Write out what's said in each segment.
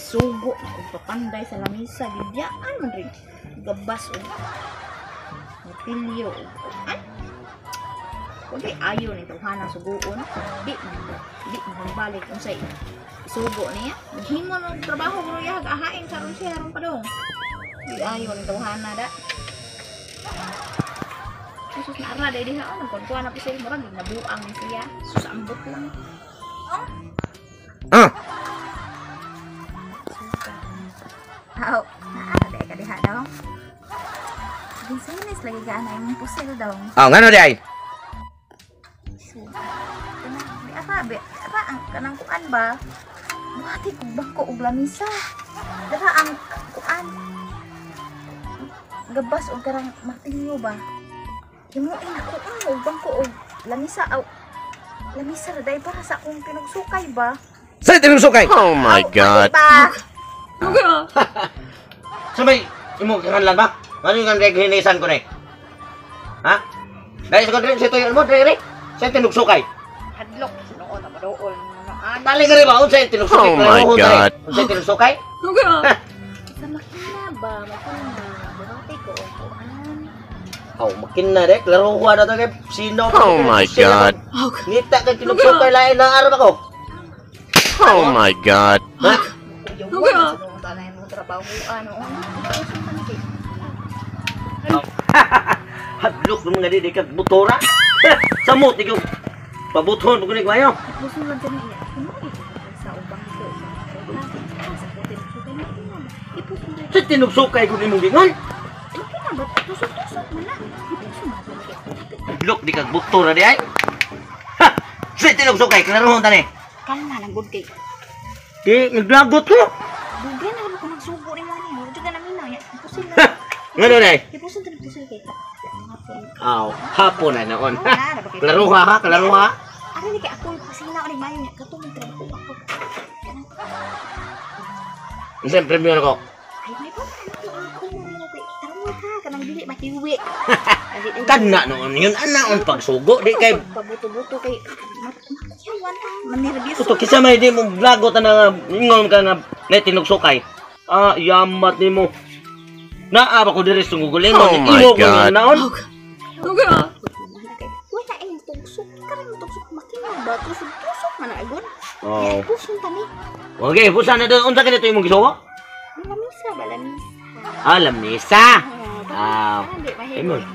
sugo kung papanday sa lamisa gidyaan man rin gabas o pilyo ay kung di ayaw ni tawhana sugoon di mo balik kung sa sugo niya himo ng trabaho mo niya ahain karon siya ron pa dong di ayaw ni tawhana da sus na ara dai diha on kon kuana pa siya murag nabuang siya sus ambot lang Aw, ada ka diha daw. Ginsinis lagi ka na yung pusil daw. Ngano di ay? Apa ang kanang kuan ba? Buhati kong bangko og lamisa. Dara ang kuan. Gabas og karang martilyo ba? Himuin ako og bangko og lamisa aw. Lamisa ra dai para sa akong pinugsukay ba? Sa tinugsukay? Oh my God. Sabay, imo kanlan ba? Ano yung hinisan ko na eh? Ha? Dahil sa kondrin, sa tuyo mo, dahil sa tinugsukay. Hadlok, noon na madool. Balik ka rin ba? Unsa yung tinugsukay? Oh my God. Unsa yung tinugsukay? Sa makina ba? Makina. Buhati ko. Kuan. Oh, makina dek. Laro ko na ito kay sino. Oh my God. Ngita kay tinugsukay lain na arap ako. Oh my God. Ha? Yung tanay mo trabaho ano. Hadlok ng mga di ka butora. Samot ikaw. Pabuton pag mayo. Gusto mo dyan niya. Sa ubang ko. Sa putin. Sa tinugsukay ko ni mong gingon. Makina ba? Tusok-tusok mo na. Hadlok di ka butora di ay. Ha! Sa tinugsukay, klarohon tani. Kalma lang good cake. Di, naglagot ko. Dugay na naman ko nagsubo rin man eh. Dugay na mina. Ipusin na. Ngano na eh? Ipusin na nagpusin kay ka. Aw, hapon na noon. Klaruha ha, klaruha. Ano ni kay ako pasina ni mayo niya katong trabaho ako. Isang premyo na ko. Ay may pa ako mo ni kay tarong ha kanang dili makiwi. Kana noon yun anaon pagsugo di kay pabuto-buto kay matyawan manirbiso. tuto kisa may di mo blagot na ingon ka na tinugsukay. Yamat nimo. Naa ba ko diri sungugulingon imo ko naon. Wala ay tugsok karang tugsok makina ba tusok man agon. Oh. Puson tani. Okay, pusa na doon unsa kanito imong gisugo? Lamisa ba lamisa. Lamisa. Imong.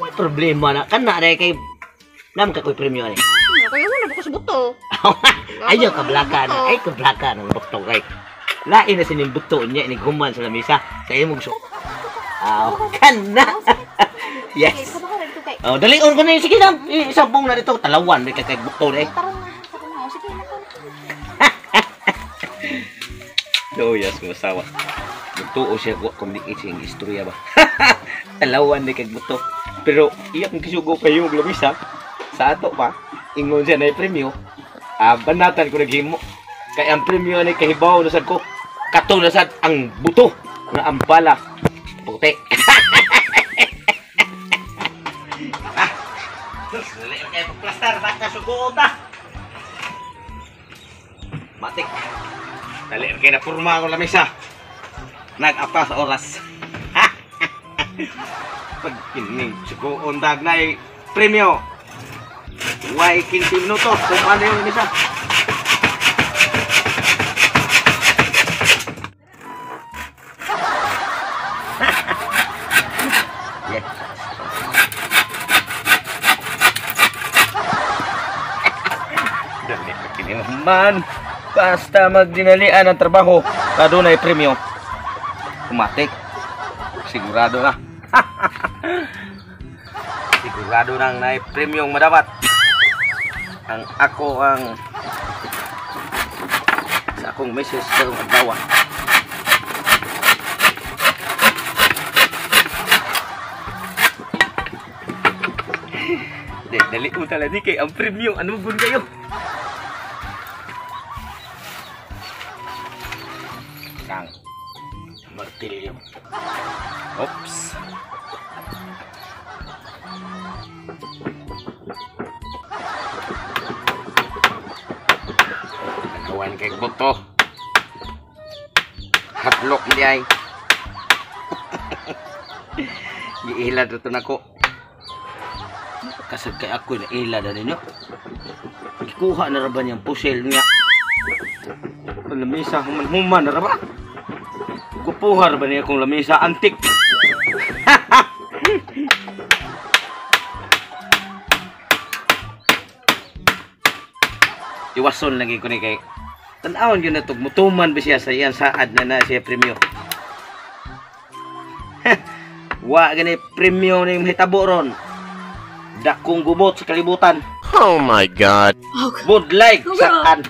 May problema na kana dai kay nam ka koy premyo ni. Kaya wala ba ko sa buto. Ayaw ka blaka na. Ay ka blaka ng buto kay. Lain na sining buto niya ni guman sa lamisa sa imong sugo. Kana. Yes. Oh, dalion ko na sige na. Isampung na dito talawan di kay buto ni. Tarong na sige na ko. Oh, yes, masawa. Buto siya ko kung di ising istorya ba. Talawan di kay buto. Pero iyang kisugo kayo yung lamisa sa ato pa. Ingon siya na premyo. Banatan ko naghimo. Kay ang premyo ni kahibaw na sad ko. Kato na sad ang buto na ang bala. Puti. Dali kay plastar basta sugo ta. Matik. Dali kay na porma ko lamisa. Nag-apa sa oras. Pag kining sugo undag na premyo. Why 15 minutos kung ano yung isa. Man, basta magdinalian ang trabaho, kadunay premyo. Kumatik. Sigurado na. Sigurado nang naay premyong madapat. Ang ako ang sa akong message karong adlaw. Dali mo talaga kay ang premyo. Ano mo kayo? Sang martilyo. Oops. Nagawan kay buto. Hatlok mo di ay. Giila dito na ko. Kasag kay ako na ila na ninyo. Ikuha na ra ba niyang pusil niya? Lamisa, human-human na ra ba? Kupuha ra ba niya kung lamisa antik? Iwason lagi ko ni kay tanawon yun na mutuman ba siya sa iyang saad na siya premyo. Wa gani premyo ni mahitabo ron. Dakong gubot sa kalibutan. Oh my God. Would like saan.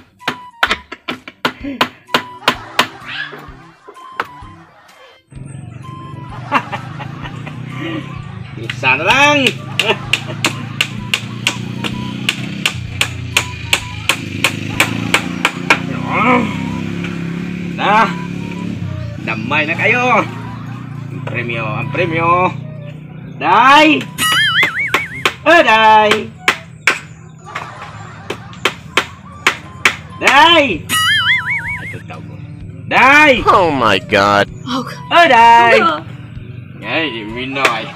Isa na lang. Na, damay na kayo. Ang premyo. Day! Day! Day! Ito tawag mo. Day! Oh my God. Day! Ay, di minoy.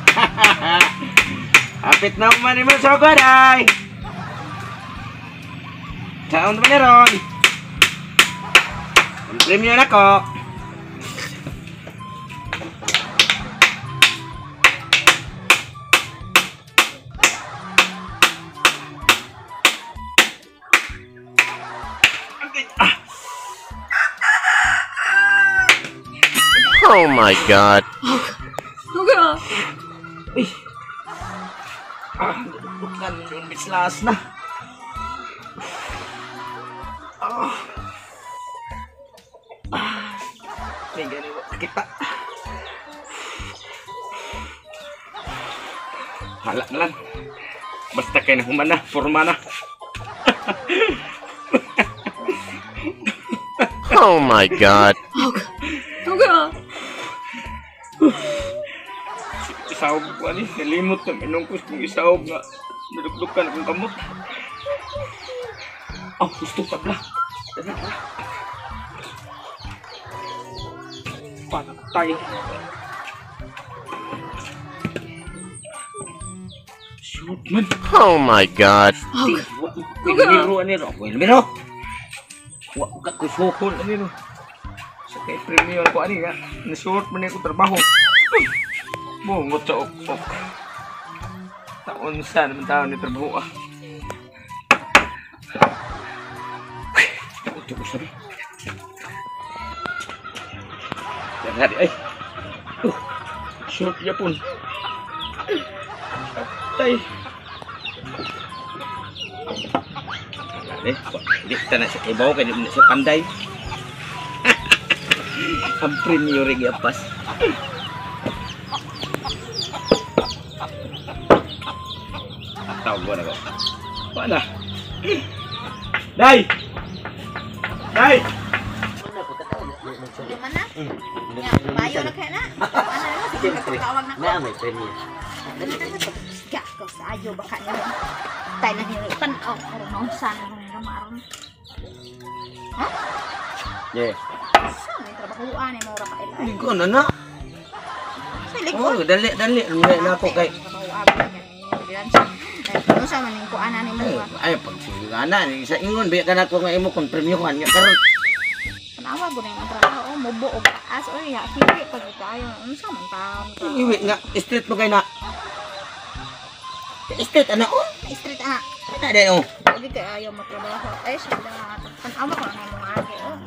Hapit na umani mo sa ko, Day! Saan naman na ron? Ang premyo na ko. Oh my God. Bukan yung bislas na. May ganun kita. Hala na lang. Basta kayo na humana, forma na. Oh my God. Isawag ko ani, nalimot na minungkos kong isawag nga nadukdukan akong kamot. Gusto pa pala. Patay. Shoot man. Oh my God. Piniro ani ro. Piniro. Wa ka ko sukol ani ro. Sa kay premium ko ani nga. Na-short man ko trabaho. Bungot sa ok. Taon sa naman taon ni trabaho ah. Ito ko sabi. Yan hari ay. Short yapon. Tay. Hindi kita na siya ibaw kaya hindi siya panday. Ang premium rin yapas. Tawag ko na ko. Paano? Day! Day! Di mana? Ya, bayo na kaya na. Ano na, sige tawag na ko. Na may premium. Siga ko sa ayo baka niya. Tay na hinipan or nausan ng ramaron. Ha? Yeah. Sa may trabahoan ni mo ra ka ilay. Ligo na na. Sa likod. Dali. Lumilay na ako kay. Ano sa maning ko ana ni mo? Ay, pag sigana ni sa ingon biya ka na ko nga imo kon premiuhan nga karon. Tanawa ko na yung trabaho mo buo taas o ya hindi pag tayo unsa man taon ka. Iwi nga street mo kay na. Street ana oh. Street ana. Ana day oh. Hindi kay ayaw mo trabaho. Ay siya na tanawa ko na mga agi. Oh,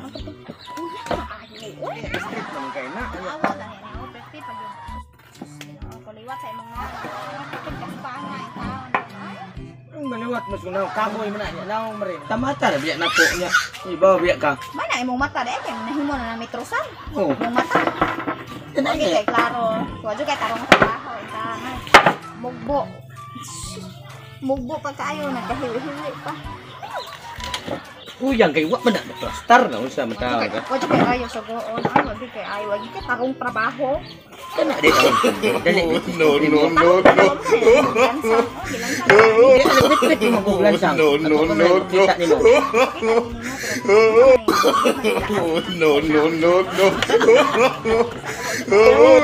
Street man kay na. tanawa na ni ako pwede pag yung kuliwat sa imong mga pangay taon. Ang maliwat mo sunaw kamoy man na naong mare. Tamata ra biya na po niya. Ibaw biya ka. Mana imong mata dai kay nahimo na metrosan. Oh. Imong mata. Lagi kay klaro. Kuwajo kay tarong trabaho ita na. Mugbo pagkaayo nagkahiwi-hiwi pa. Uyang kay wa man na plaster na unsa man tawag ka. Wagi kay ayo sa goon. Ay, wagi kay ayo. Wagi kay tarong trabaho. Kana di ka. Dali. No. Di mo guglan sang. No. Kita nimo. No.